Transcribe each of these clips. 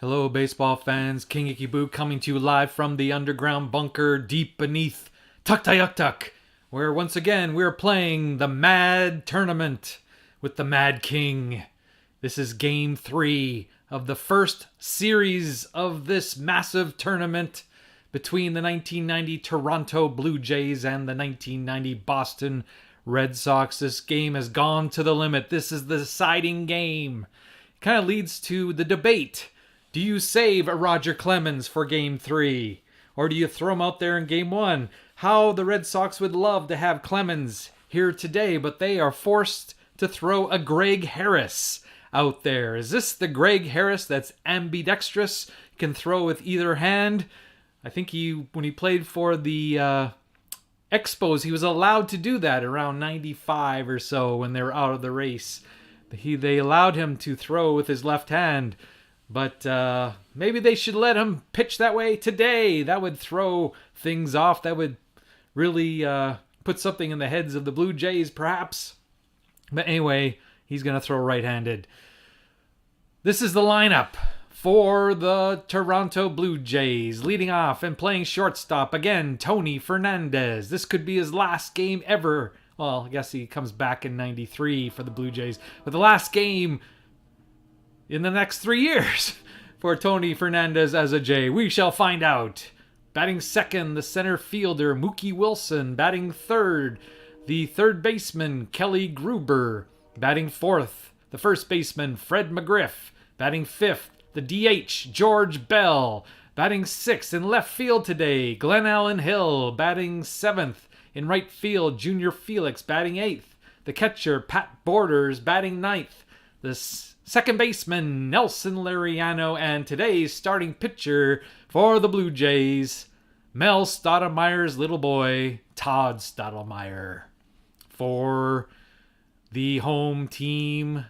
Hello, baseball fans. King Ikibu coming to you live from the underground bunker deep beneath Tuktoyaktuk, where once again we're playing the Mad Tournament with the Mad King. This is Game 3 of the first series of this massive tournament between the 1990 Toronto Blue Jays and the 1990 Boston Red Sox. This game has gone to the limit. This is the deciding game. It kind of leads to the debate. Do you save a Roger Clemens for Game 3? Or do you throw him out there in Game 1? How the Red Sox would love to have Clemens here today, but they are forced to throw a Greg Harris out there. Is this the Greg Harris that's ambidextrous, can throw with either hand? I think when he played for the Expos, he was allowed to do that around 95 or so when they were out of the race. They allowed him to throw with his left hand. But maybe they should let him pitch that way today. That would throw things off. That would really put something in the heads of the Blue Jays, perhaps. But anyway, he's going to throw right-handed. This is the lineup for the Toronto Blue Jays. Leading off and playing shortstop, again, Tony Fernandez. This could be his last game ever. Well, I guess he comes back in 93 for the Blue Jays. But the last game in the next 3 years for Tony Fernandez as a Jay. We shall find out. Batting second, the center fielder, Mookie Wilson. Batting third, the third baseman, Kelly Gruber. Batting fourth, the first baseman, Fred McGriff. Batting fifth, the DH, George Bell. Batting sixth in left field today, Glenn Allen Hill. Batting seventh in right field, Junior Felix. Batting eighth, the catcher, Pat Borders. Batting ninth, the second baseman, Nelson Lariano, and today's starting pitcher for the Blue Jays, Mel Stottlemyre's little boy, Todd Stottlemyre. For the home team,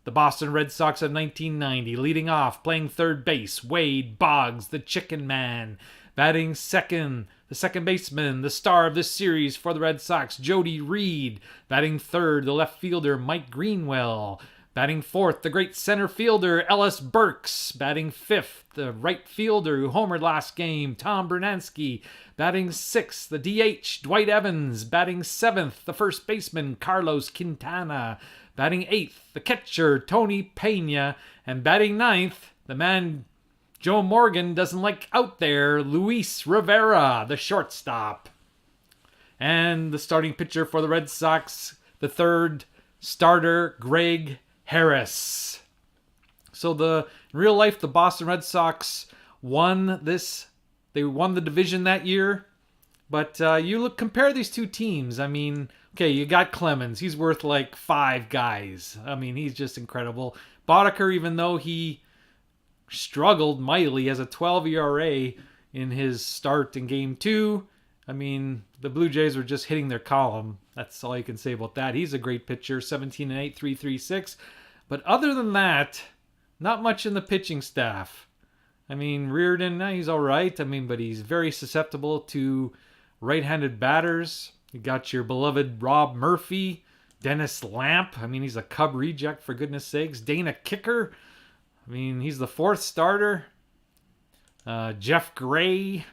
the Boston Red Sox of 1990, leading off, playing third base, Wade Boggs, the Chicken Man. Batting second, the second baseman, the star of this series for the Red Sox, Jody Reed. Batting third, the left fielder, Mike Greenwell. Batting fourth, the great center fielder, Ellis Burks. Batting fifth, the right fielder who homered last game, Tom Bernansky. Batting sixth, the DH, Dwight Evans. Batting seventh, the first baseman, Carlos Quintana. Batting eighth, the catcher, Tony Pena. And batting ninth, the man Joe Morgan doesn't like out there, Luis Rivera, the shortstop. And the starting pitcher for the Red Sox, the third starter, Greg Harris. So in real life, the Boston Red Sox won this. They won the division that year. But compare these two teams. I mean, okay, you got Clemens. He's worth like 5 guys. I mean, he's just incredible. Boddicker, even though he struggled mightily as a 12 ERA in his start in Game 2, I mean, the Blue Jays were just hitting their column. That's all you can say about that. He's a great pitcher, 17-8, 3.36. But other than that, not much in the pitching staff. I mean, Reardon, he's all right. I mean, but he's very susceptible to right-handed batters. You got your beloved Rob Murphy, Dennis Lamp. I mean, he's a Cub reject, for goodness sakes. Dana Kicker. I mean, he's the fourth starter. Jeff Gray.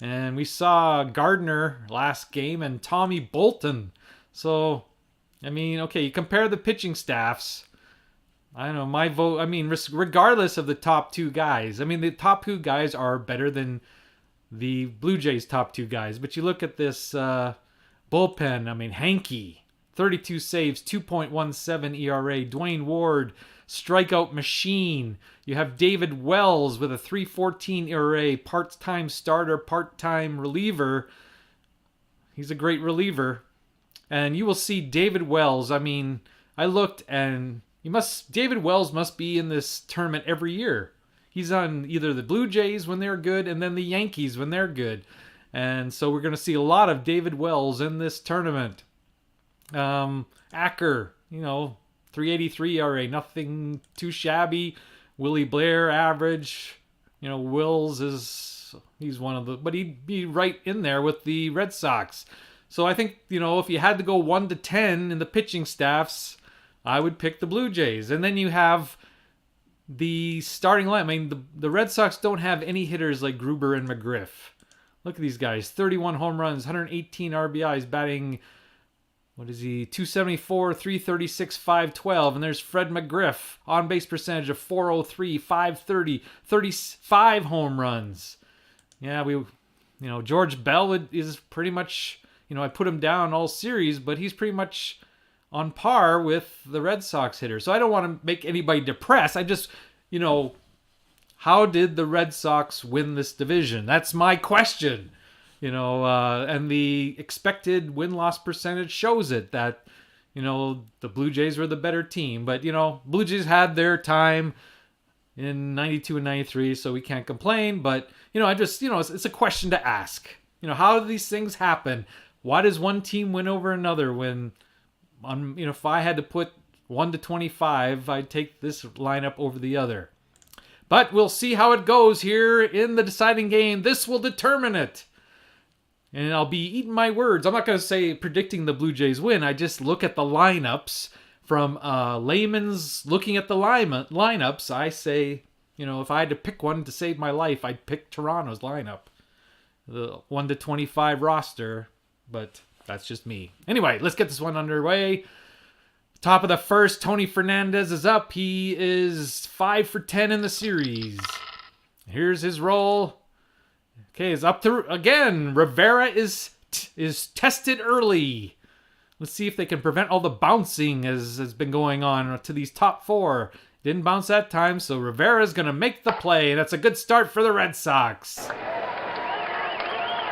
And we saw Gardner last game and Tommy Bolton. So, I mean, okay, you compare the pitching staffs. I don't know, my vote, I mean, regardless of the top 2 guys. I mean, the top 2 guys are better than the Blue Jays' top 2 guys. But you look at this bullpen, I mean, Hankey, 32 saves, 2.17 ERA. Dwayne Ward, strikeout machine. You have David Wells with a 3.14 ERA, part-time starter, part-time reliever. He's a great reliever. And you will see David Wells. I mean, I looked and David Wells must be in this tournament every year. He's on either the Blue Jays when they're good and then the Yankees when they're good. And so we're going to see a lot of David Wells in this tournament. Acker, 3.83 ERA, nothing too shabby. Willie Blair, average. Wills he's one of the, but he'd be right in there with the Red Sox. So I think, if you had to go 1 to 10 in the pitching staffs, I would pick the Blue Jays. And then you have the starting line. I mean, the Red Sox don't have any hitters like Gruber and McGriff. Look at these guys. 31 home runs, 118 RBIs, batting, what is he, 274, 336, 512. And there's Fred McGriff, on-base percentage of 403, 530, 35 home runs. Yeah, George Bell is pretty much, I put him down all series, but he's pretty much on par with the Red Sox hitter. So I don't want to make anybody depressed. I just, how did the Red Sox win this division? That's my question. And the expected win-loss percentage shows it that, the Blue Jays were the better team. But, Blue Jays had their time in 92 and 93, so we can't complain. But, it's a question to ask. How do these things happen? Why does one team win over another when, if I had to put 1 to 25, I'd take this lineup over the other. But we'll see how it goes here in the deciding game. This will determine it. And I'll be eating my words. I'm not going to say predicting the Blue Jays win. I just look at the lineups from layman's looking at the lineups. I say, if I had to pick one to save my life, I'd pick Toronto's lineup. The 1 to 25 roster. But that's just me. Anyway, let's get this one underway. Top of the first, Tony Fernandez is up. He is 5 for 10 in the series. Here's his roll. Okay, it's up to, again, Rivera is tested early. Let's see if they can prevent all the bouncing as has been going on to these top 4. Didn't bounce that time, so Rivera's going to make the play. And that's a good start for the Red Sox.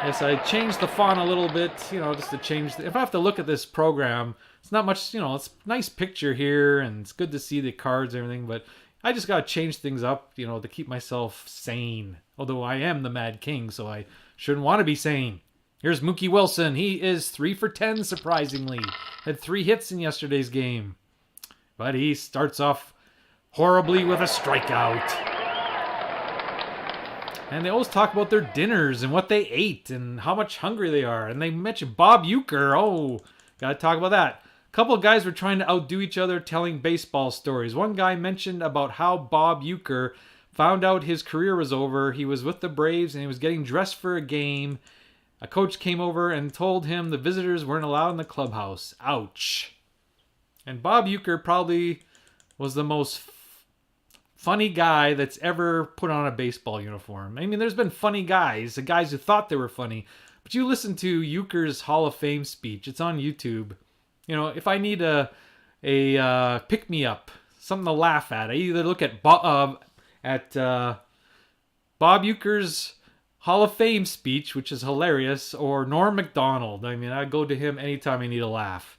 Yes, I changed the font a little bit, just to change. If I have to look at this program, it's not much, it's a nice picture here, and it's good to see the cards and everything, but I just got to change things up, to keep myself sane. Although I am the Mad King, so I shouldn't want to be sane. Here's Mookie Wilson. He is 3 for 10, surprisingly. Had 3 hits in yesterday's game. But he starts off horribly with a strikeout. And they always talk about their dinners and what they ate and how much hungry they are. And they mentioned Bob Uecker. Oh, gotta talk about that. A couple of guys were trying to outdo each other telling baseball stories. One guy mentioned about how Bob Uecker found out his career was over. He was with the Braves and he was getting dressed for a game. A coach came over and told him the visitors weren't allowed in the clubhouse. Ouch. And Bob Uecker probably was the most funny guy that's ever put on a baseball uniform. I mean, there's been funny guys, the guys who thought they were funny. But you listen to Uecker's Hall of Fame speech. It's on YouTube. If I need a pick-me-up, something to laugh at, I either look at Bob Uecker's Hall of Fame speech, which is hilarious, or Norm Macdonald. I mean, I go to him anytime I need a laugh.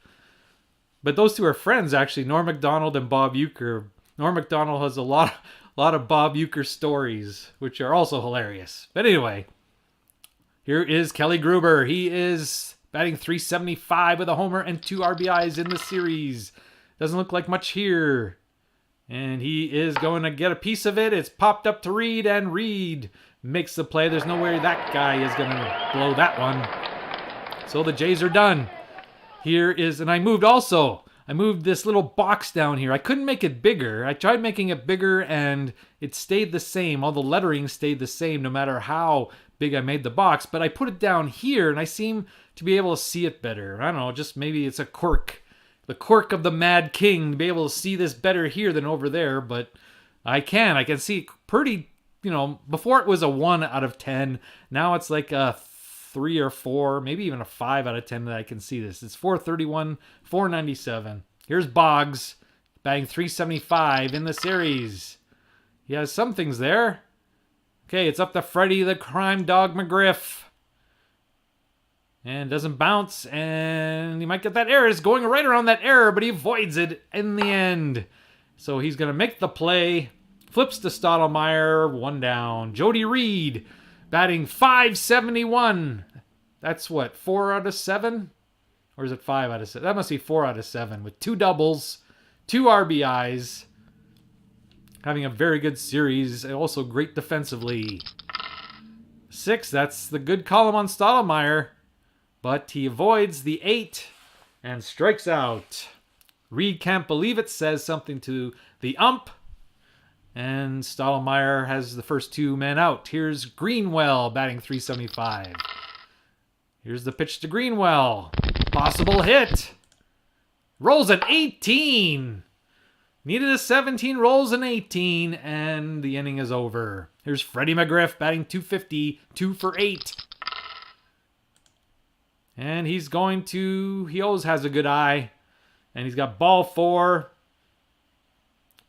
But those two are friends, actually, Norm Macdonald and Bob Uecker. Norm Macdonald has a lot of Bob Uecker stories, which are also hilarious. But anyway, here is Kelly Gruber. He is batting .375 with a homer and 2 RBIs in the series. Doesn't look like much here. And he is going to get a piece of it. It's popped up to Reed, and Reed makes the play. There's no way that guy is going to blow that one. So the Jays are done. Here is, and I moved this little box down here. I couldn't make it bigger. I tried making it bigger and it stayed the same. All the lettering stayed the same no matter how big I made the box. But I put it down here and I seem to be able to see it better. I don't know, just maybe it's a quirk. The quirk of the Mad King to be able to see this better here than over there. But I can see pretty, before it was a 1 out of 10. Now it's like a 3 or 4, maybe even a 5 out of 10 that I can see this. It's 431, 497. Here's Boggs, batting .375 in the series. He has some things there. Okay, it's up to Freddie the Crime Dog McGriff. And doesn't bounce, and he might get that error. It's going right around that error, but he avoids it in the end. So he's going to make the play. Flips to Stottlemyre, 1 down. Jody Reed, batting .571. That's what, 4 out of 7? Or is it 5 out of 7? That must be 4 out of 7 with 2 doubles, 2 RBIs. Having a very good series and also great defensively. 6, that's the good column on Stottlemyre. But he avoids the 8 and strikes out. Reed can't believe it, says something to the ump. And Stottlemyre has the first two men out. Here's Greenwell batting .375. Here's the pitch to Greenwell. Possible hit. Rolls an 18. Needed a 17, rolls an 18, and the inning is over. Here's Freddie McGriff batting .250, 2 for 8. And he always has a good eye. And he's got ball 4.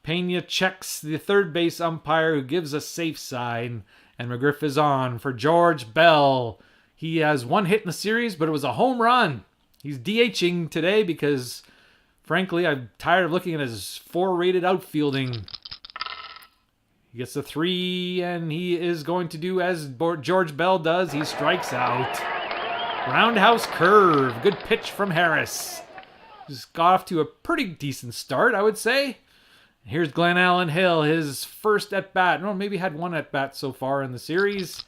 Pena checks the third base umpire, who gives a safe sign. And McGriff is on for George Bell. He has 1 hit in the series, but it was a home run. He's DHing today because, frankly, I'm tired of looking at his 4-rated outfielding. He gets a 3, and he is going to do as George Bell does. He strikes out. Roundhouse curve. Good pitch from Harris. Just got off to a pretty decent start, I would say. Here's Glenn Allen Hill, his first at-bat. No, maybe had 1 at-bat so far in the series.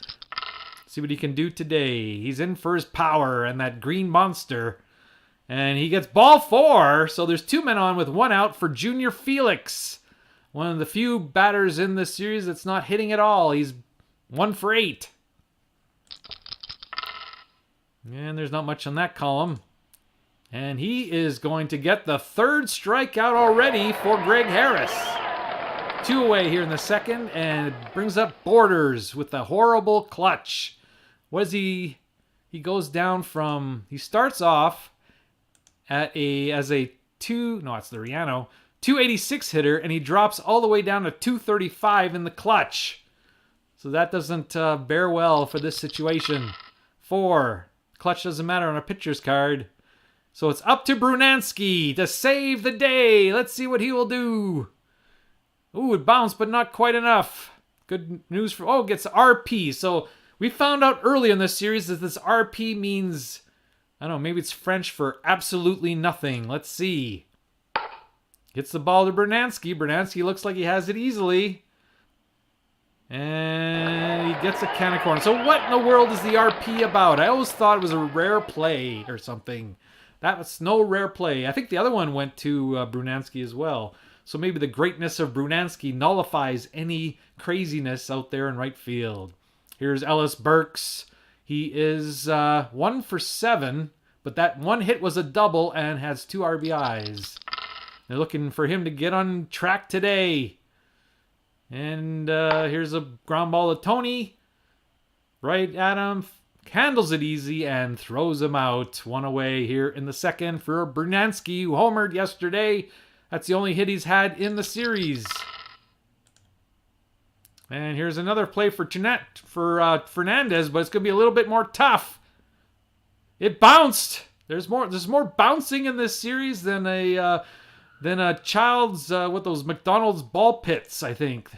See what he can do today. He's in for his power and that green monster. And he gets ball 4, so there's 2 men on with 1 out for Junior Felix. One of the few batters in this series that's not hitting at all. He's 1 for 8. And there's not much on that column. And he is going to get the 3rd strikeout already for Greg Harris. 2 away here in the second, and it brings up Borders with a horrible clutch. He goes down from, he starts off as a 286 hitter, and he drops all the way down to 235 in the clutch. So that doesn't bear well for this situation. 4. Clutch doesn't matter on a pitcher's card. So it's up to Brunansky to save the day. Let's see what he will do. Ooh, it bounced, but not quite enough. Good news gets RP. So we found out early in this series that this RP means, I don't know, maybe it's French for absolutely nothing. Let's see. Gets the ball to Brunansky. Brunansky looks like he has it easily. And he gets a can of corn. So what in the world is the RP about? I always thought it was a rare play or something. That was no rare play. I think the other one went to Brunansky as well. So maybe the greatness of Brunansky nullifies any craziness out there in right field. Here's Ellis Burks. He is 1 for 7, but that 1 hit was a double and has 2 RBIs. They're looking for him to get on track today. And here's a ground ball to Tony. Right at him. Handles it easy and throws him out. 1 away here in the second for Brunansky, who homered yesterday. That's the only hit he's had in the series. And here's another play for Fernandez, but it's going to be a little bit more tough. It bounced. There's more bouncing in this series than a child's with those McDonald's ball pits, I think.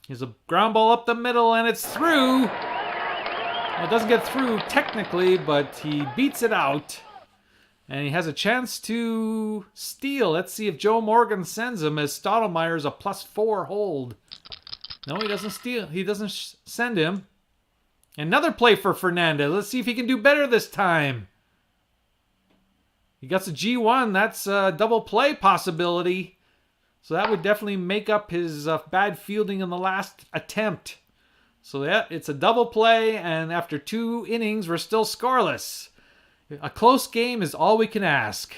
Here's a ground ball up the middle, and it's through. Well, it doesn't get through technically, but he beats it out. And he has a chance to steal. Let's see if Joe Morgan sends him, as Stottlemyre's a +4 hold. No, he doesn't steal. He doesn't send him. Another play for Fernandez. Let's see if he can do better this time. He gets a G1. That's a double play possibility. So that would definitely make up his bad fielding in the last attempt. So yeah, it's a double play, and after 2 innings, we're still scoreless. A close game is all we can ask.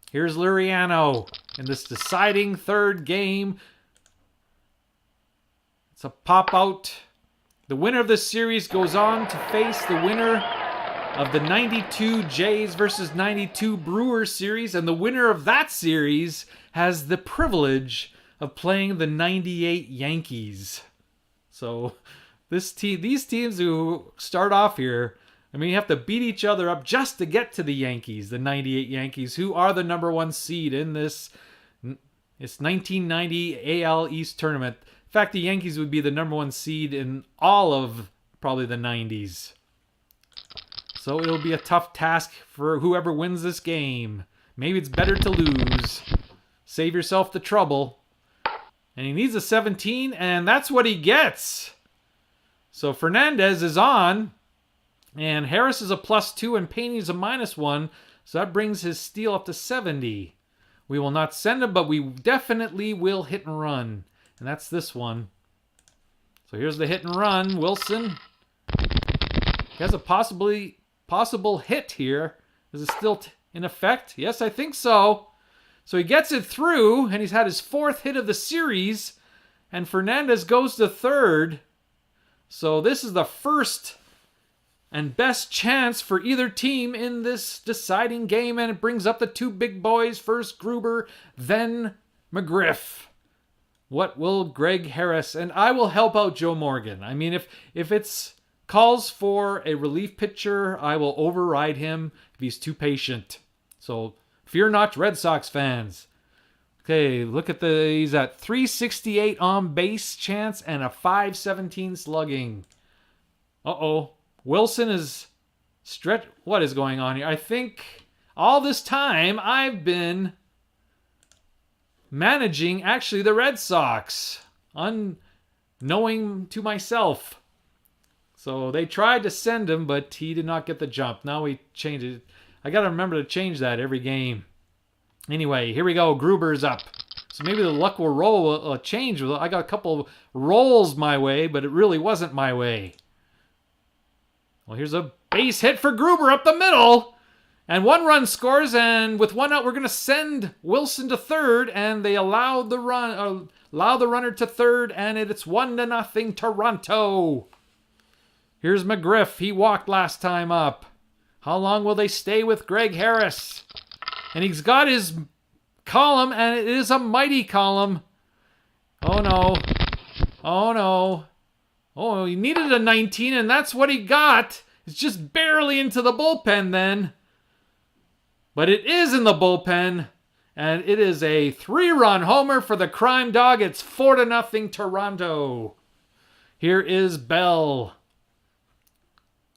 Here's Liriano in this deciding 3rd game. It's a pop-out. The winner of this series goes on to face the winner of the 92 Jays versus 92 Brewers series, and the winner of that series has the privilege of playing the 98 Yankees. So these teams who start off here, I mean, you have to beat each other up just to get to the Yankees, the 98 Yankees, who are the #1 seed in this 1990 AL East tournament. In fact, the Yankees would be the #1 seed in all of probably the 90s. So it'll be a tough task for whoever wins this game. Maybe it's better to lose. Save yourself the trouble. And he needs a 17, and that's what he gets. So Fernandez is on. And Harris is a +2 and Pena is a -1. So that brings his steal up to 70. We will not send him, but we definitely will hit and run. And that's this one. So here's the hit and run. Wilson. He has a possible hit here. Is it still in effect? Yes, I think so. So he gets it through, and he's had his 4th hit of the series. And Fernandez goes to 3rd. So this is the first and best chance for either team in this deciding game, and it brings up the 2 big boys. First Gruber, then McGriff. What will Greg Harris, and I will help out Joe Morgan. I mean, if it's calls for a relief pitcher, I will override him if he's too patient. So fear not, Red Sox fans. Okay, look at he's at 368 on base chance and a 517 slugging. Uh-oh. Wilson is what is going on here? I think all this time I've been managing actually the Red Sox, unknowing to myself. So they tried to send him, but he did not get the jump. Now we changed it. I got to remember to change that every game. Anyway, here we go. Gruber's up. So maybe the luck will change. I got a couple rolls my way, but it really wasn't my way. Well, here's a base hit for Gruber up the middle. And 1 run scores, and with 1 out, we're going to send Wilson to 3rd, and they allow the runner to 3rd, and it's 1-0 Toronto. Here's McGriff. He walked last time up. How long will they stay with Greg Harris? And he's got his column, and it is a mighty column. Oh, no. Oh, no. Oh, he needed a 19, and that's what he got. It's just barely into the bullpen then. But it is in the bullpen, and it is a 3-run homer for the Crime Dog. It's 4-0 Toronto. Here is Bell.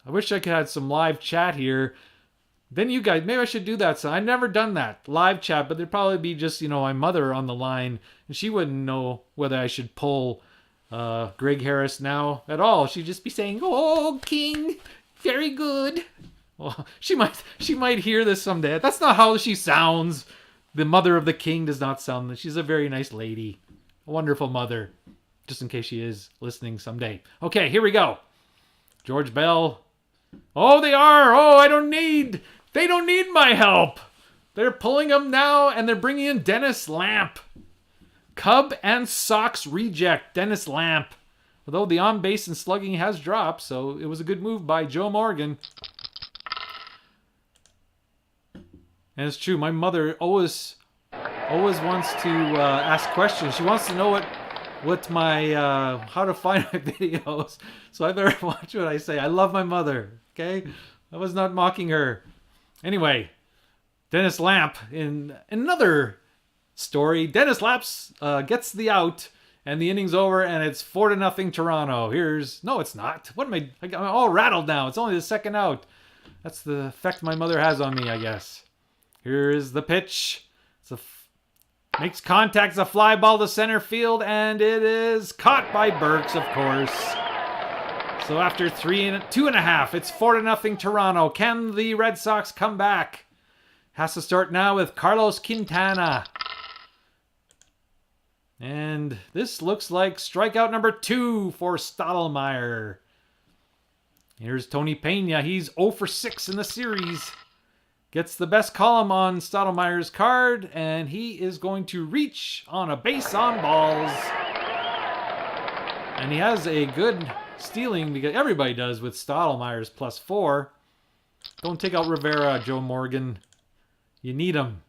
I wish I could have some live chat here. Then you guys, maybe I should do that. So I've never done that, live chat, but there'd probably be just, my mother on the line, and she wouldn't know whether I should pull Greg Harris now at all. She'd just be saying, "Oh, King, very good." Well, she might hear this someday. That's not how she sounds. The mother of the king does not sound. She's a very nice lady, a wonderful mother. Just in case she is listening someday. Okay, here we go. George Bell. Oh, they are. Oh, they don't need my help. They're pulling him now, and they're bringing in Dennis Lamp. Cub and Sox reject Dennis Lamp. Although the on-base and slugging has dropped, so it was a good move by Joe Morgan. And it's true, my mother always wants to ask questions. She wants to know what my how to find my videos. So I better watch what I say. I love my mother, okay? I was not mocking her. Anyway, Dennis Lamp, in another story, Dennis Lamp gets the out, and the inning's over, and it's 4-0 Toronto. No, it's not. I'm all rattled now. It's only the second out. That's the effect my mother has on me, I guess. Here is the pitch. Makes contact, it's a fly ball to center field, and it is caught by Burks, of course. So after 2.5, it's 4-0 Toronto. Can the Red Sox come back? Has to start now with Carlos Quintana. And this looks like strikeout number 2 for Stottlemyre. Here's Tony Pena. He's 0 for 6 in the series. Gets the best column on Stottlemyre's card, and he is going to reach on a base on balls. And he has a good stealing, because everybody does with Stottlemyre's +4. Don't take out Rivera, Joe Morgan. You need him.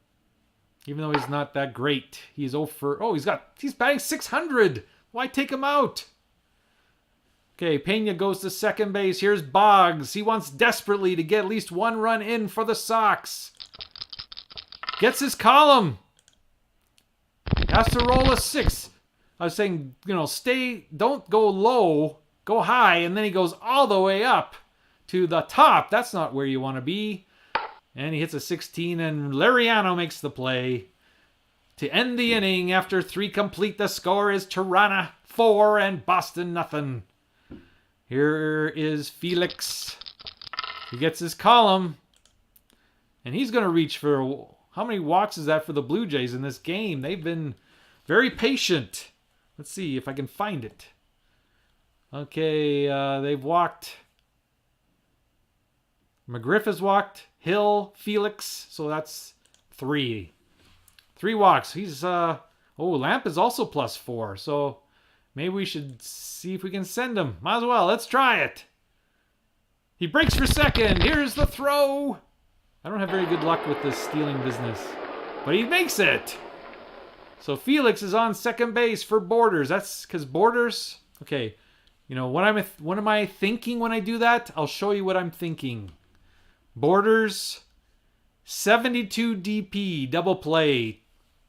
Even though he's not that great. He's 0 for... Oh, he's batting 600. Why take him out? Okay, Pena goes to second base. Here's Boggs. He wants desperately to get at least 1 run in for the Sox. Gets his column. Has to roll a 6. I was saying, don't go low, go high, and then he goes all the way up to the top. That's not where you want to be. And he hits a 16, and Lariano makes the play. To end the inning, after 3 complete, the score is Toronto 4 and Boston nothing. Here is Felix. He gets his column. And he's going to reach for How many walks is that for the Blue Jays in this game? They've been very patient. Let's see if I can find it. Okay, they've walked. McGriff has walked. Hill, Felix. So that's 3. 3 walks. He's, Lamp is also +4. So maybe we should see if we can send him. Might as well. Let's try it. He breaks for second. Here's the throw. I don't have very good luck with this stealing business. But he makes it. So Felix is on second base for Borders. That's because Borders... Okay. You know, what am I thinking when I do that? I'll show you what I'm thinking. Borders, 72 DP, double play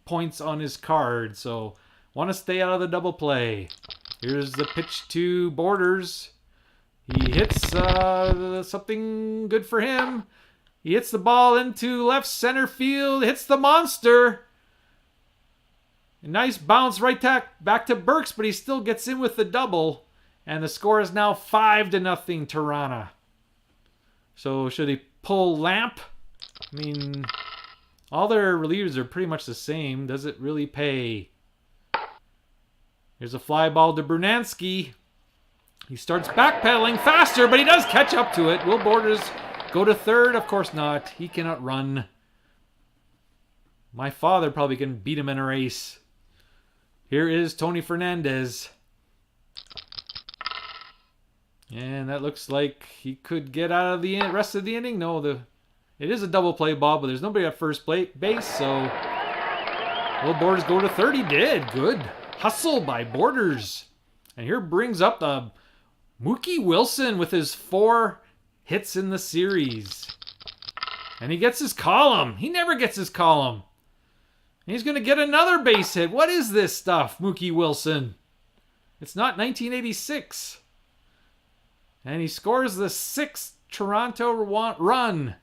points on his card. So, want to stay out of the double play. Here's the pitch to Borders. He hits something good for him. He hits the ball into left center field. Hits the monster. A nice bounce right back to Burks, but he still gets in with the double. And the score is now 5-0 Tirana. So should he pull Lamp? I mean, all their relievers are pretty much the same. Does it really pay? Here's a fly ball to Brunansky. He starts backpedaling faster, but he does catch up to it. Will Borders go to third? Of course not. He cannot run. My father probably can beat him in a race. Here is Tony Fernandez. And that looks like he could get out of the rest of the inning. No, it is a double play ball, but there's nobody at first base, so will Borders go to third? He did. Good hustle by Borders. And here brings up the Mookie Wilson with his 4 hits in the series. And he gets his column. He never gets his column. And he's going to get another base hit. What is this stuff, Mookie Wilson? It's not 1986. And he scores the 6th Toronto run.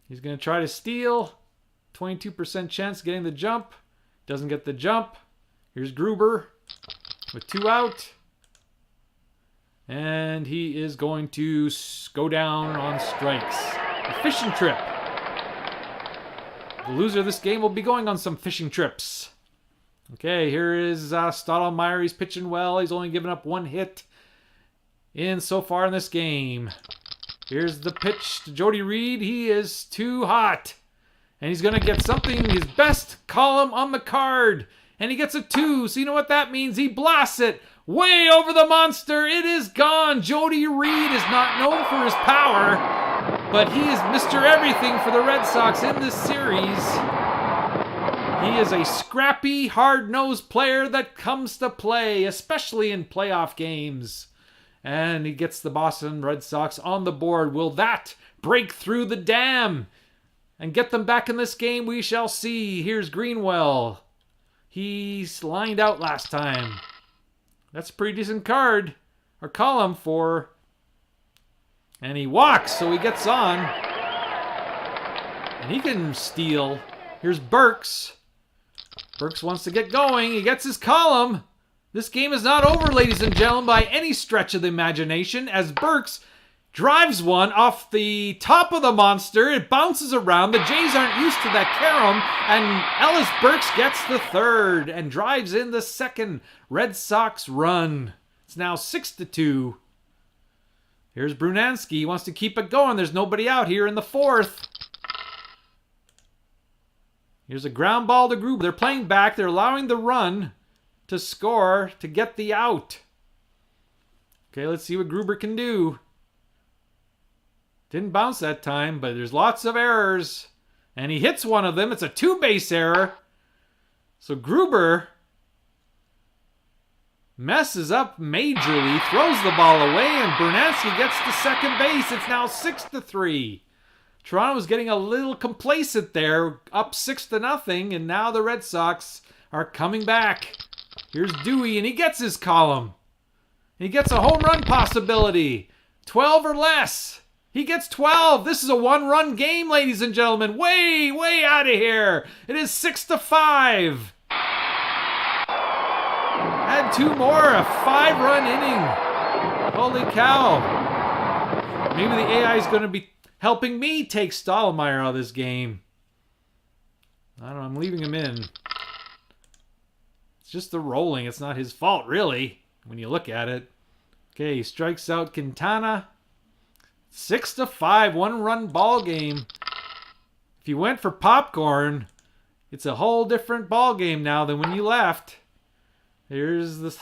He's going to try to steal. 22% chance getting the jump. Doesn't get the jump. Here's Gruber with 2 out. And he is going to go down on strikes. A fishing trip. The loser of this game will be going on some fishing trips. Okay, here is Stottlemyre. He's pitching well. He's only given up 1 hit in so far in this game. Here's the pitch to Jody Reed. He is too hot. And he's going to get something, his best column on the card. And he gets a 2. So you know what that means? He blasts it way over the monster. It is gone. Jody Reed is not known for his power, but he is Mr. Everything for the Red Sox in this series. He is a scrappy, hard-nosed player that comes to play, especially in playoff games. And he gets the Boston Red Sox on the board. Will that break through the dam and get them back in this game? We shall see. Here's Greenwell. He's lined out last time. That's a pretty decent card, or column for. And he walks, so he gets on. And he can steal. Here's Burks. Burks wants to get going. He gets his column. This game is not over, ladies and gentlemen, by any stretch of the imagination, as Burks drives one off the top of the monster. It bounces around. The Jays aren't used to that carom, and Ellis Burks gets the third and drives in the second Red Sox run. It's now 6-2. Here's Brunansky. He wants to keep it going. There's nobody out here in the 4th. Here's a ground ball to Gruber. They're playing back. They're allowing the run to score to get the out. Okay, let's see what Gruber can do. Didn't bounce that time, but there's lots of errors. And he hits one of them. It's a 2-base error. So Gruber messes up majorly, throws the ball away, and Brunansky gets to second base. It's now 6-3. Toronto was getting a little complacent there, up 6-0, and now the Red Sox are coming back. Here's Dewey, and he gets his column. He gets a home run possibility. 12 or less. He gets 12. This is a 1-run game, ladies and gentlemen. Way, way out of here. It is 6-5. Add 2 more, a 5-run inning. Holy cow. Maybe the AI is going to helping me take Stottlemyre out of this game. I don't know, I'm leaving him in. It's just the rolling. It's not his fault, really, when you look at it. Okay, he strikes out Quintana. 6-5, one-run ball game. If you went for popcorn, it's a whole different ball game now than when you left. Here's this,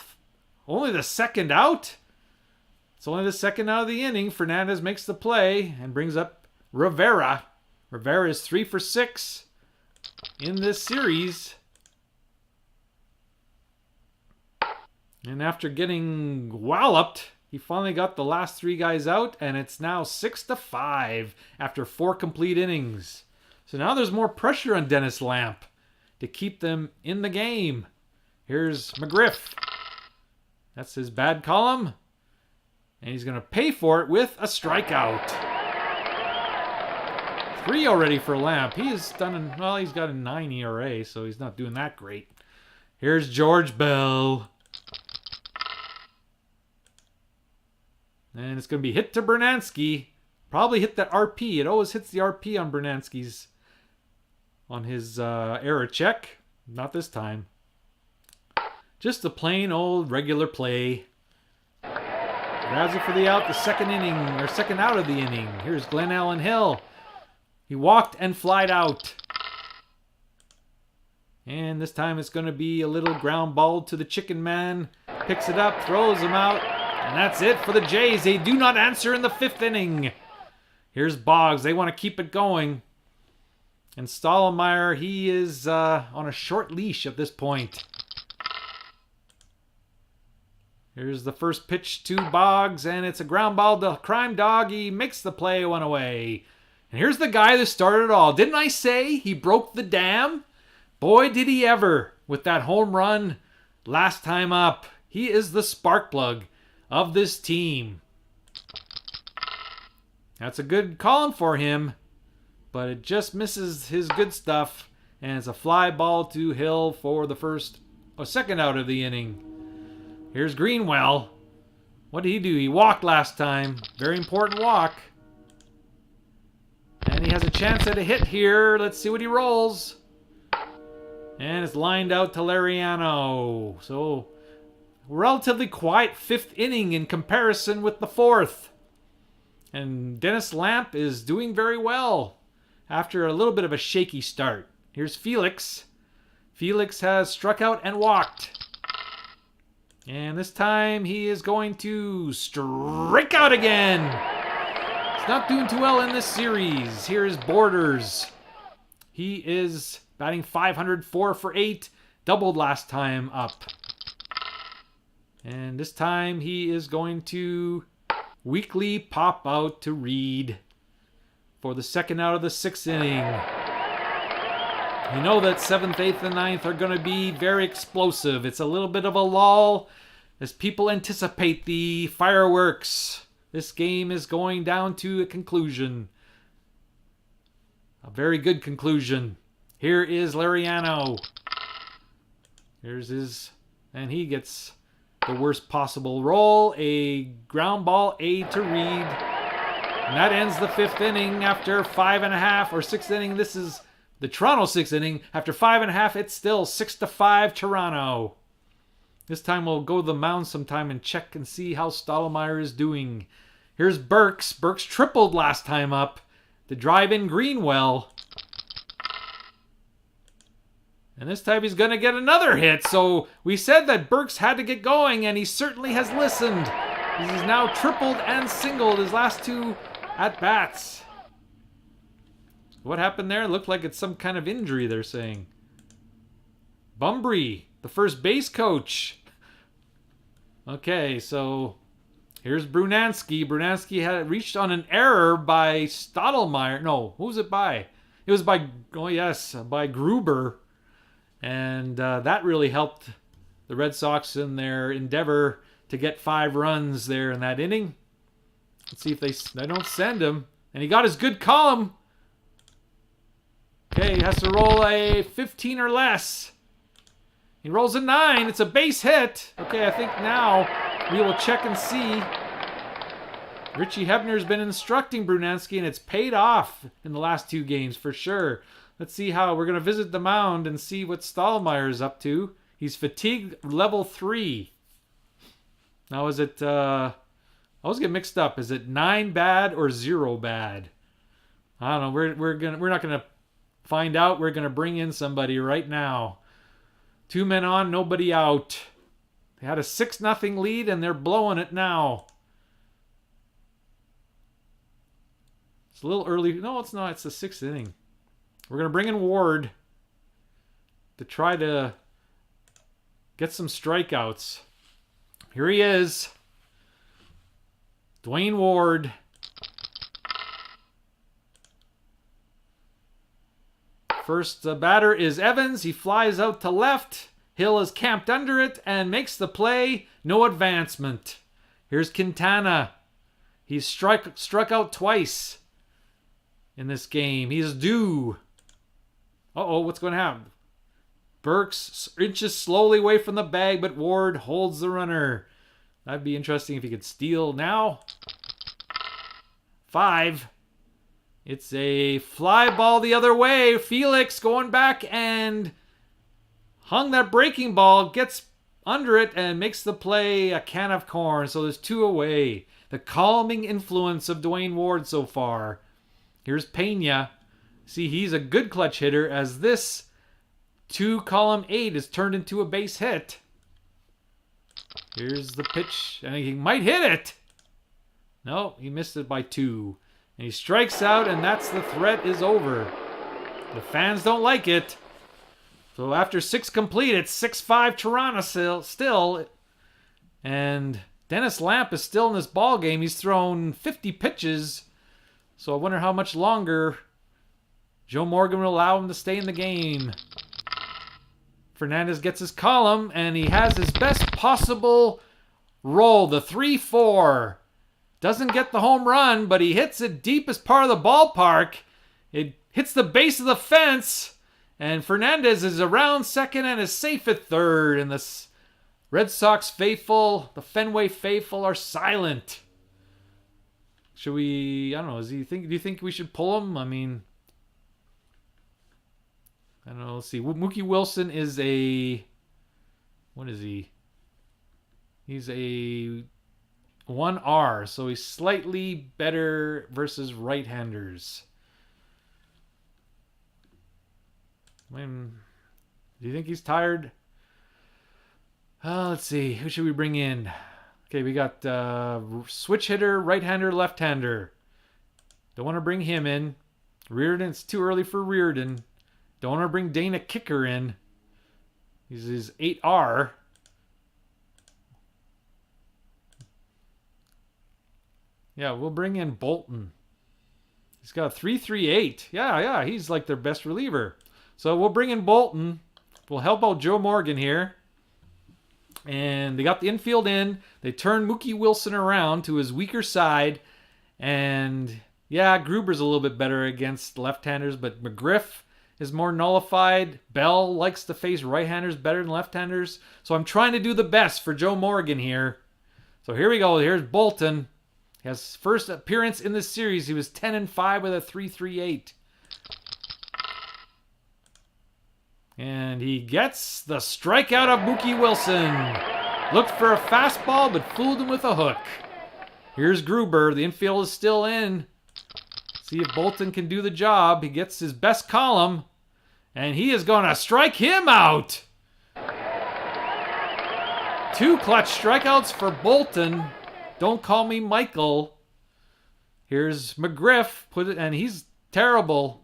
only the second out. It's only the second out of the inning. Fernandez makes the play and brings up Rivera. Rivera is 3 for 6 in this series. And after getting walloped, he finally got the last 3 guys out, and it's now 6-5 after 4 complete innings. So now there's more pressure on Dennis Lamp to keep them in the game. Here's McGriff. That's his bad column. And he's going to pay for it with a strikeout. 3 already for Lamp. He has done, well, he's got a 9 ERA, so he's not doing that great. Here's George Bell. And it's going to be hit to Bernansky. Probably hit that RP. It always hits the RP on Bernansky's, on his error check. Not this time. Just a plain old regular play. Grabs it for the out, the second inning, or second out of the inning. Here's Glenn Allen Hill. He walked and flied out. And this time it's going to be a little ground ball to the chicken man. Picks it up, throws him out. And that's it for the Jays. They do not answer in the 5th inning. Here's Boggs. They want to keep it going. And Stottlemyre, he is on a short leash at this point. Here's the first pitch to Boggs, and it's a ground ball to Crime Dog. He makes the play, 1 away. And here's the guy that started it all. Didn't I say he broke the dam? Boy, did he ever with that home run last time up. He is the spark plug of this team. That's a good column for him, but it just misses his good stuff, and it's a fly ball to Hill for the second out of the inning. Here's Greenwell. What did he do? He walked last time. Very important walk. And he has a chance at a hit here. Let's see what he rolls. And it's lined out to Lariano. So relatively quiet 5th inning in comparison with the 4th. And Dennis Lamp is doing very well after a little bit of a shaky start. Here's Felix. Felix has struck out and walked. And this time he is going to strike out again. He's not doing too well in this series. Here's Borders. He is batting .500, 4 for 8. Doubled last time up. And this time he is going to weakly pop out to Reed for the second out of the 6th inning. You know that 7th, 8th, and 9th are going to be very explosive. It's a little bit of a lull as people anticipate the fireworks. This game is going down to a conclusion. A very good conclusion. Here is Lariano. Here's his, and he gets the worst possible roll. A ground ball, A to Reed. And that ends the 5th inning after 5.5, or 6th inning. This is the Toronto 6th inning. After 5.5, it's still 6-5 Toronto. This time we'll go to the mound sometime and check and see how Stottlemyre is doing. Here's Burks. Burks tripled last time up to drive in Greenwell. And this time he's going to get another hit. So we said that Burks had to get going, and he certainly has listened. He's now tripled and singled his last 2 at-bats. What happened there? It looked like it's some kind of injury, they're saying. Bumbry, the first base coach. Okay, so here's Brunansky. Brunansky had reached on an error by Stottlemyre. No, who was it by? It was by, oh yes, by Gruber. And that really helped the Red Sox in their endeavor to get 5 runs there in that inning. Let's see if they don't send him. And he got his good column. Okay, he has to roll a 15 or less. He rolls a 9. It's a base hit. Okay, I think now we will check and see Richie Hebner's been instructing Brunansky, and it's paid off in the last 2 games for sure. Let's see how we're going to visit the mound and see what Stottlemyre is up to. He's fatigue level 3. Now is it... I always get mixed up. Is it 9 bad or 0 bad? I don't know. We're not gonna find out. We're gonna bring in somebody right now. 2 men on, nobody out. They had a 6-0 lead and they're blowing it now. It's a little early. No, it's not. It's the 6th inning. We're gonna bring in Ward to try to get some strikeouts. Here he is. Dwayne Ward. First batter is Evans. He flies out to left. Hill is camped under it and makes the play. No advancement. Here's Quintana. He's struck out twice in this game. He's due. Uh-oh, what's going to happen? Burks inches slowly away from the bag, but Ward holds the runner. That'd be interesting if he could steal now. 5. It's a fly ball the other way. Felix going back and hung that breaking ball, gets under it and makes the play a can of corn. So there's 2 away. The calming influence of Dwayne Ward so far. Here's Pena. See, he's a good clutch hitter as this 2-column 8 is turned into a base hit. Here's the pitch, and he might hit it. No, he missed it by 2. And he strikes out, and that's the threat is over. The fans don't like it. So after 6 complete, it's 6-5 Toronto still. And Dennis Lamp is still in this ball game. He's thrown 50 pitches. So I wonder how much longer Joe Morgan will allow him to stay in the game. Fernandez gets his column, and he has his best possible roll, the 3-4. Doesn't get the home run, but he hits it deepest part of the ballpark. It hits the base of the fence, and Fernandez is around second and is safe at third. And the Red Sox faithful, the Fenway faithful, are silent. Should we? I don't know. Do you think we should pull him? I mean, I don't know. Let's see. Mookie Wilson is a... What is he? He's a 1R, so he's slightly better versus right-handers. Do you think he's tired? Let's see. Who should we bring in? Okay, we got switch hitter, right-hander, left-hander. Don't want to bring him in. Reardon, it's too early for Reardon. Don't want to bring Dana Kicker in. He's his 8R. Yeah, we'll bring in Bolton. He's got a 3.38. Yeah, he's like their best reliever. So we'll bring in Bolton. We'll help out Joe Morgan here. And they got the infield in. They turned Mookie Wilson around to his weaker side. And yeah, Gruber's a little bit better against left-handers, but McGriff is more nullified. Bell likes to face right-handers better than left-handers. So I'm trying to do the best for Joe Morgan here. So here we go. Here's Bolton. He has his first appearance in this series. He was 10-5 with a 3.38. And he gets the strikeout of Mookie Wilson. Looked for a fastball, but fooled him with a hook. Here's Gruber. The infield is still in. See if Bolton can do the job. He gets his best column. And he is going to strike him out. 2 clutch strikeouts for Bolton. Don't call me Michael. Here's McGriff. And he's terrible.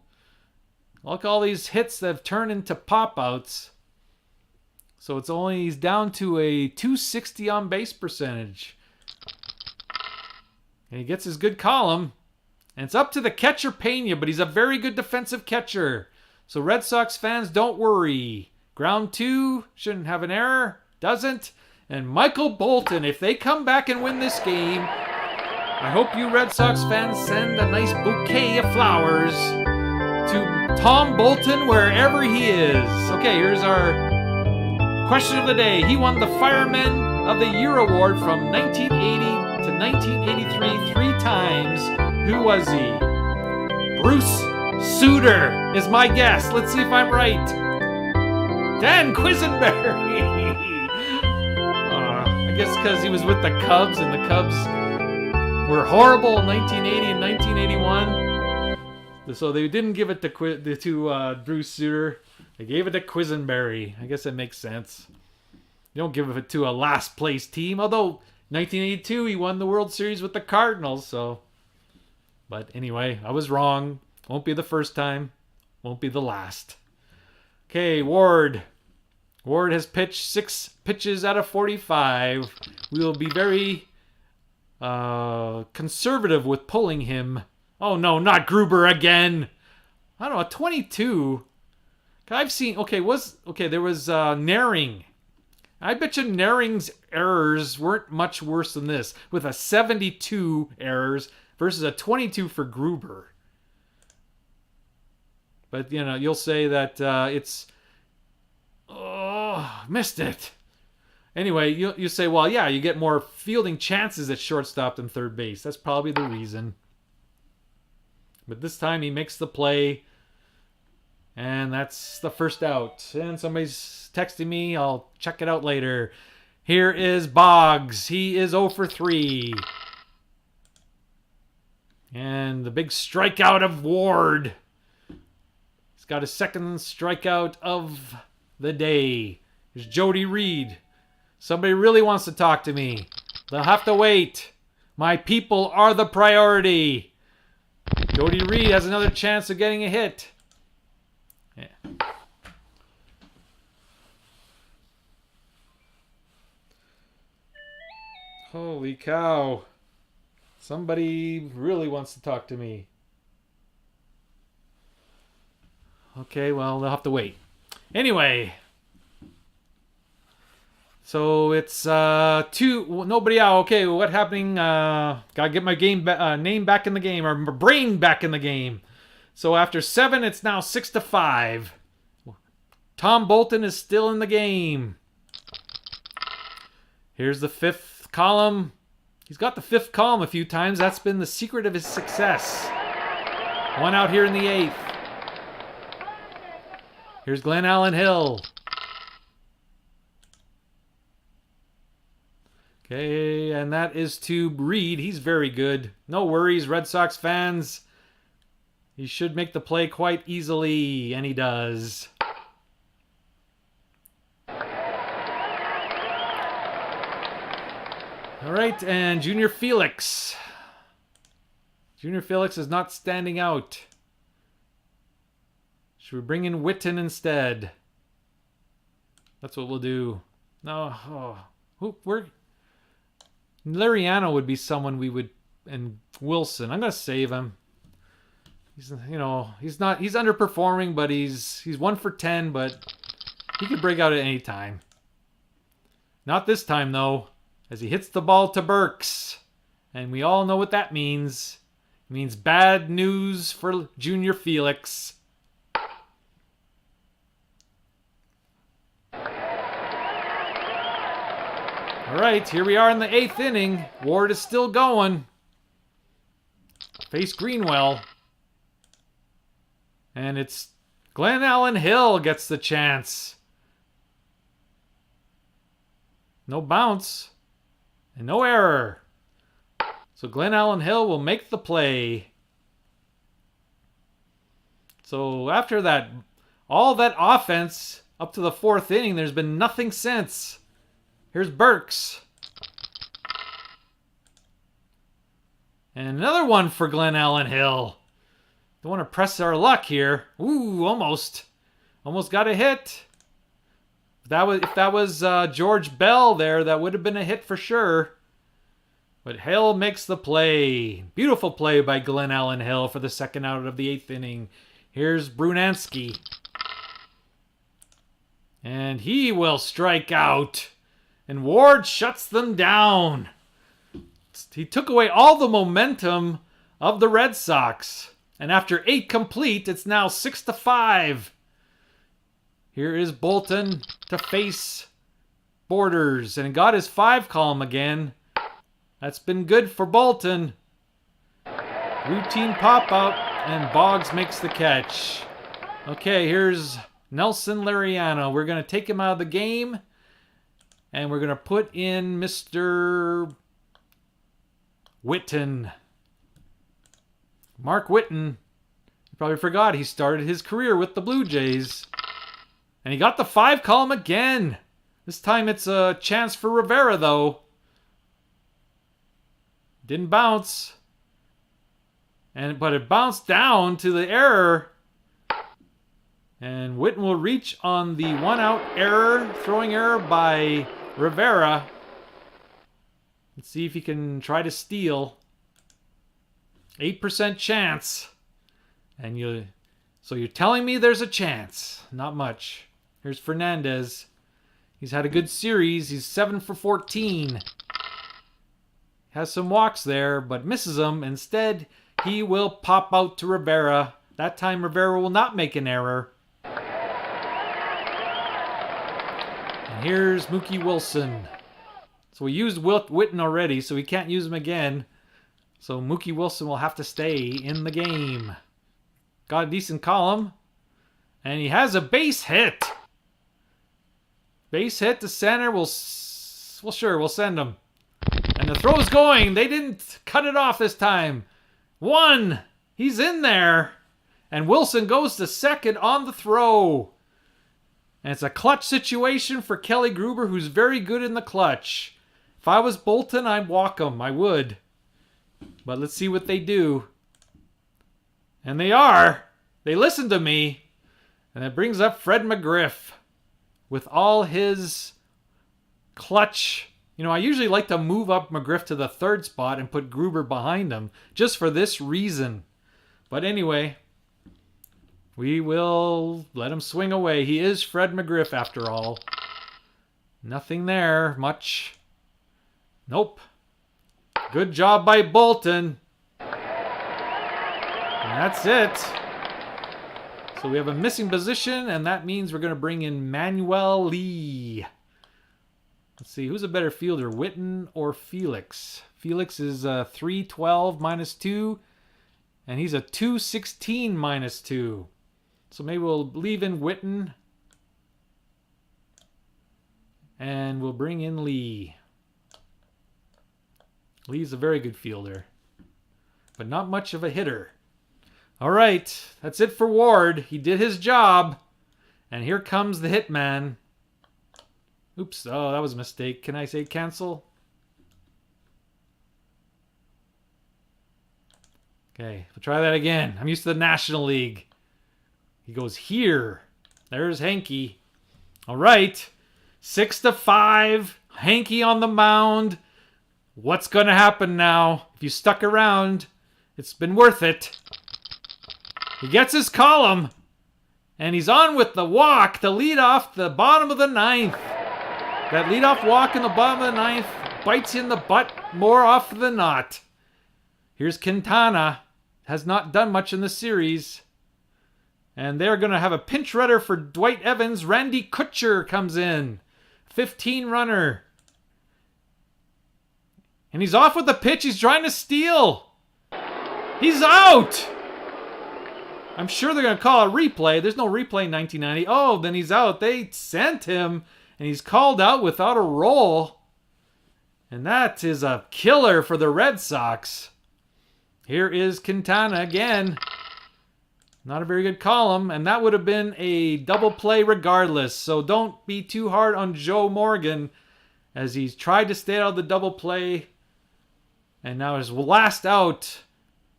Look at all these hits that have turned into pop-outs. So he's down to a 260 on base percentage. And he gets his good column. And it's up to the catcher Pena, but he's a very good defensive catcher. So Red Sox fans, don't worry. Ground 2 shouldn't have an error. Doesn't. And Michael Bolton, if they come back and win this game, I hope you Red Sox fans send a nice bouquet of flowers to Tom Bolton wherever he is. Okay, here's our question of the day. He won the Fireman of the Year award from 1980 to to 1983 three times. Who was he? Bruce Sutter is my guess. Let's see if I'm right. Dan Quisenberry. I guess because he was with the Cubs, and the Cubs were horrible in 1980 and 1981. So they didn't give it to Bruce Sutter. They gave it to Quisenberry. I guess it makes sense. You don't give it to a last place team. Although 1982 he won the World Series with the Cardinals. So, but anyway, I was wrong. Won't be the first time. Won't be the last. Okay, Ward. Ward has pitched 6 pitches out of 45. We will be very conservative with pulling him. Oh no, not Gruber again. I don't know, a 22. I've seen, there was Naring. I bet you Naring's errors weren't much worse than this, with a 72 errors versus a 22 for Gruber. But, you know, you'll say that missed it. Anyway, you say, well, yeah, you get more fielding chances at shortstop than third base. That's probably the reason. But this time he makes the play. And that's the first out. And somebody's texting me. I'll check it out later. Here is Boggs. He is 0 for 3. And the big strikeout of Ward. He's got his second strikeout of the day. Here's Jody Reed. Somebody really wants to talk to me. They'll have to wait. My people are the priority. Jody Reed has another chance of getting a hit. Yeah. Holy cow. Somebody really wants to talk to me. Okay, well, they'll have to wait. Anyway. So it's nobody out. Okay, what happening? Gotta get my name back in the game, or my brain back in the game. So after 7, it's now 6-5. Tom Bolton is still in the game. Here's the 5th column. He's got the 5th column a few times. That's been the secret of his success. 1 out here in the 8th. Here's Glenn Allen Hill. Okay, and that is to Reed. He's very good. No worries, Red Sox fans. He should make the play quite easily, and he does. All right, and Junior Felix. Junior Felix is not standing out. Should we bring in Witten instead? That's what we'll do. No, Liriano would be someone we would, and Wilson. I'm gonna save him. He's underperforming, but he's 1 for 10, but he could break out at any time. Not this time though, as he hits the ball to Burks, and we all know what that means. It means bad news for Junior Felix. All right, here we are in the 8th inning. Ward is still going. Face Greenwell. And it's Glenn Allen Hill gets the chance. No bounce. And no error. So Glenn Allen Hill will make the play. So after that, all that offense up to the 4th inning, there's been nothing since. Here's Burks. And another one for Glenn Allen Hill. Don't want to press our luck here. Ooh, almost. Almost got a hit. If that was George Bell there, that would have been a hit for sure. But Hill makes the play. Beautiful play by Glenn Allen Hill for the 2nd out of the 8th inning. Here's Brunansky. And he will strike out. And Ward shuts them down. He took away all the momentum of the Red Sox. And after 8 complete, it's now 6-5. Here is Bolton to face Borders. And got his 5 column again. That's been good for Bolton. Routine pop out, and Boggs makes the catch. Okay, here's Nelson Lariano. We're going to take him out of the game, and we're going to put in Mr. Whitten. Mark Whitten. You probably forgot he started his career with the Blue Jays. And he got the 5 column again. This time it's a chance for Rivera, though. Didn't bounce. But it bounced down to the error. And Whitten will reach on the 1-out error, throwing error by Rivera. Let's see if he can try to steal. 8% chance. So you're telling me there's a chance. Not much. Here's Fernandez. He's had a good series. He's 7 for 14. Has some walks there, but misses them. Instead, he will pop out to Rivera. That time, Rivera will not make an error. And here's Mookie Wilson. So we used Whitten already, so we can't use him again. So Mookie Wilson will have to stay in the game. Got a decent column. And he has a base hit. Base hit to center. We'll send him. And the throw's going. They didn't cut it off this time. 1. He's in there. And Wilson goes to second on the throw. And it's a clutch situation for Kelly Gruber, who's very good in the clutch. If I was Bolton, I'd walk him. I would. But let's see what they do. And they are. They listen to me. And that brings up Fred McGriff. With all his clutch. You know, I usually like to move up McGriff to the 3rd spot and put Gruber behind him. Just for this reason. But anyway, we will let him swing away. He is Fred McGriff after all. Nothing there much. Nope. Good job by Bolton. And that's it. So we have a missing position, and that means we're going to bring in Manuel Lee. Let's see, who's a better fielder, Whitten or Felix? Felix is 312 minus 2, and he's a 216 minus 2. So maybe we'll leave in Whitten, and we'll bring in Lee. Lee's a very good fielder, but not much of a hitter. All right, that's it for Ward. He did his job. And here comes the hitman. Oops, oh, that was a mistake. Can I say cancel? Okay, we'll try that again. I'm used to the National League. He goes here. There's Hanky. All right, 6-5. Hanky on the mound. What's going to happen now? If you stuck around, it's been worth it. He gets his column, and he's on with the walk to lead off the bottom of the 9th. That leadoff walk in the bottom of the 9th bites you in the butt more often than not. Here's Quintana. Has not done much in the series. And they're going to have a pinch runner for Dwight Evans. Randy Kutcher comes in. 15 runner. And he's off with the pitch. He's trying to steal. He's out. I'm sure they're going to call a replay. There's no replay in 1990. Oh, then he's out. They sent him, and he's called out without a roll. And that is a killer for the Red Sox. Here is Quintana again. Not a very good column, and that would have been a double play regardless. So don't be too hard on Joe Morgan as he's tried to stay out of the double play. And now his last out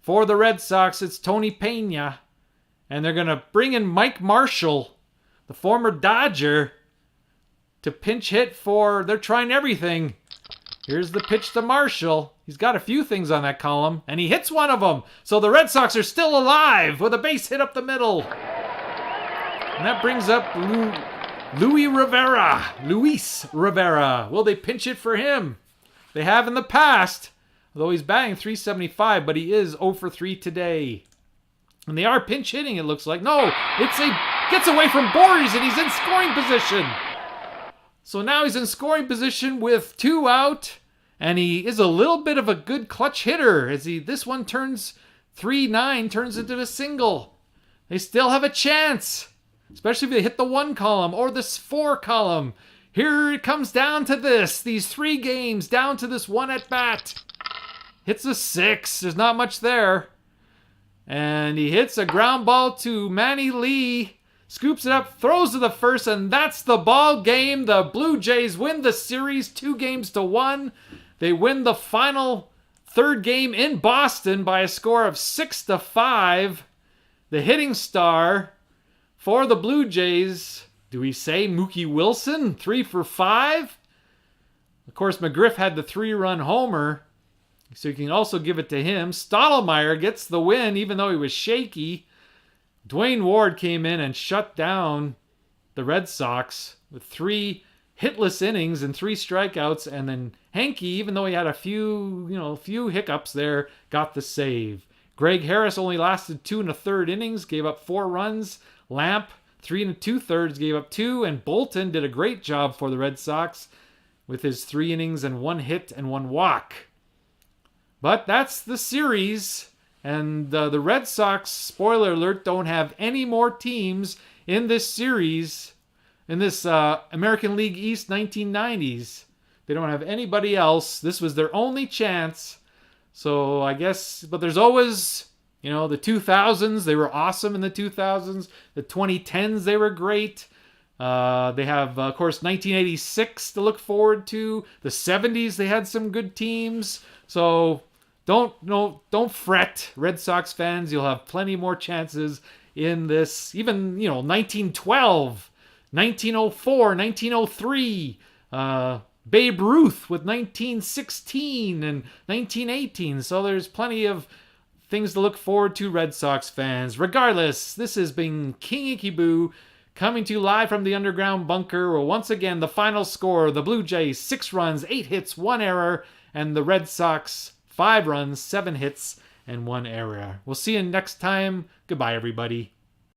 for the Red Sox, it's Tony Pena. And they're going to bring in Mike Marshall, the former Dodger, to pinch hit for... They're trying everything. Here's the pitch to Marshall. He's got a few things on that column, and he hits one of them. So the Red Sox are still alive with a base hit up the middle. And that brings up Luis Rivera. Will they pinch it for him? They have in the past, although he's batting .375, but he is 0 for 3 today. And they are pinch hitting, it looks like. No, gets away from Boris, and he's in scoring position. So now he's in scoring position with 2 out, And he is a little bit of a good clutch hitter as this one turns 3-9, turns into a single. They still have a chance, especially if they hit the 1 column or this 4 column. Here it comes down to this. These 3 games down to this 1 at bat. Hits a 6. There's not much there. And he hits a ground ball to Manny Lee. Scoops it up, throws to the first, and that's the ball game. The Blue Jays win the series 2-1. They win the final 3rd game in Boston by a score of 6-5. The hitting star for the Blue Jays, do we say Mookie Wilson? 3 for 5. Of course, McGriff had the 3-run homer, so you can also give it to him. Stottlemyre gets the win, even though he was shaky. Dwayne Ward came in and shut down the Red Sox with 3 hitless innings and 3 strikeouts, and then Henke, even though he had a few hiccups there, got the save. Greg Harris only lasted 2 1/3 innings, gave up 4 runs. Lamp, 3 2/3, gave up 2, and Bolton did a great job for the Red Sox with his 3 innings and 1 hit and 1 walk. But that's the series, and the Red Sox, spoiler alert, don't have any more teams in this series, in this American League East 1990s. They don't have anybody else. This was their only chance. So I guess, but there's always, the 2000s. They were awesome in the 2000s. The 2010s, they were great. They have, of course, 1986 to look forward to. The 70s, they had some good teams. So don't fret, Red Sox fans. You'll have plenty more chances in this. Even, 1912, 1904, 1903, Babe Ruth with 1916 and 1918. So there's plenty of things to look forward to, Red Sox fans. Regardless, this has been King Ikeboo coming to you live from the underground bunker. Well, once again, the final score, the Blue Jays 6 runs, 8 hits, 1 error, and the Red Sox 5 runs, 7 hits, and 1 error. We'll see you next time. Goodbye, everybody.